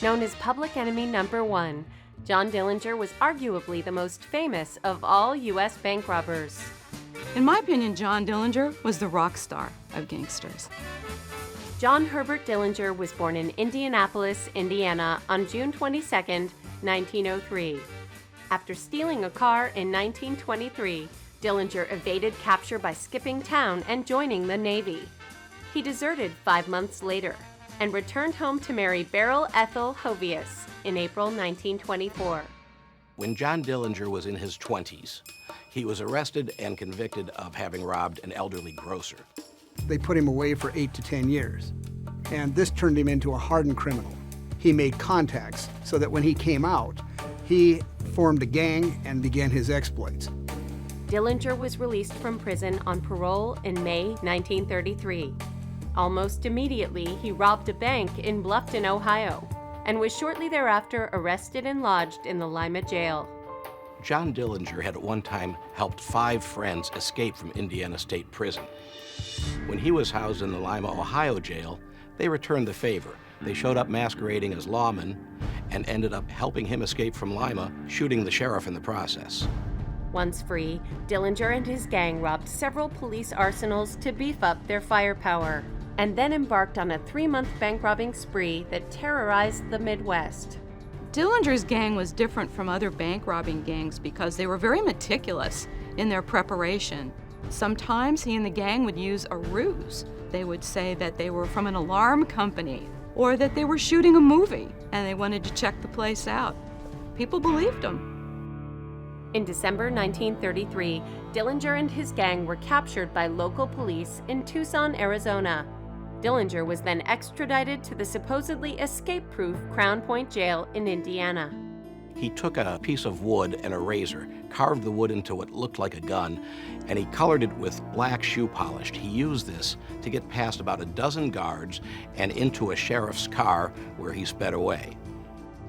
Known as public enemy number one, John Dillinger was arguably the most famous of all U.S. bank robbers. In my opinion, John Dillinger was the rock star of gangsters. John Herbert Dillinger was born in Indianapolis, Indiana on June 22, 1903. After stealing a car in 1923, Dillinger evaded capture by skipping town and joining the Navy. He deserted 5 months later and returned home to marry Beryl Ethel Hovius in April 1924. When John Dillinger was in his 20s, he was arrested and convicted of having robbed an elderly grocer. They put him away for 8 to 10 years, and this turned him into a hardened criminal. He made contacts so that when he came out, he formed a gang and began his exploits. Dillinger was released from prison on parole in May 1933. Almost immediately, he robbed a bank in Bluffton, Ohio, and was shortly thereafter arrested and lodged in the Lima jail. John Dillinger had at one time helped 5 friends escape from Indiana State Prison. When he was housed in the Lima, Ohio jail, they returned the favor. They showed up masquerading as lawmen and ended up helping him escape from Lima, shooting the sheriff in the process. Once free, Dillinger and his gang robbed several police arsenals to beef up their firepower, and then embarked on a 3-month bank robbing spree that terrorized the Midwest. Dillinger's gang was different from other bank robbing gangs because they were very meticulous in their preparation. Sometimes he and the gang would use a ruse. They would say that they were from an alarm company or that they were shooting a movie and they wanted to check the place out. People believed them. In December 1933, Dillinger and his gang were captured by local police in Tucson, Arizona. Dillinger was then extradited to the supposedly escape-proof Crown Point Jail in Indiana. He took a piece of wood and a razor, carved the wood into what looked like a gun, and he colored it with black shoe polish. He used this to get past about a dozen guards and into a sheriff's car where he sped away.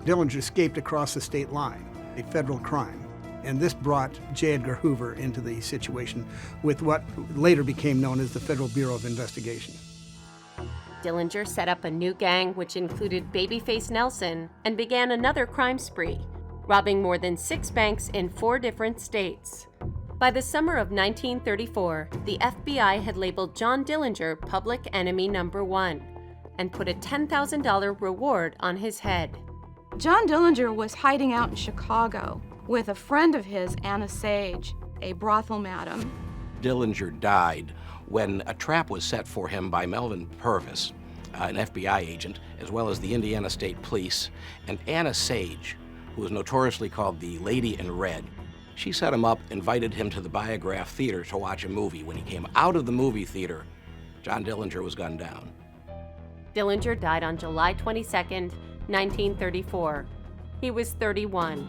Dillinger escaped across the state line, a federal crime, and this brought J. Edgar Hoover into the situation with what later became known as the Federal Bureau of Investigation. Dillinger set up a new gang which included Babyface Nelson and began another crime spree, robbing more than 6 banks in 4 different states. By the summer of 1934, the FBI had labeled John Dillinger public enemy number 1 and put a $10,000 reward on his head. John Dillinger was hiding out in Chicago with a friend of his, Anna Sage, a brothel madam. Dillinger died when a trap was set for him by Melvin Purvis, an FBI agent, as well as the Indiana State Police, and Anna Sage, who was notoriously called the Lady in Red. She set him up, invited him to the Biography theater to watch a movie. When he came out of the movie theater, John Dillinger was gunned down. Dillinger died on July 22, 1934. He was 31.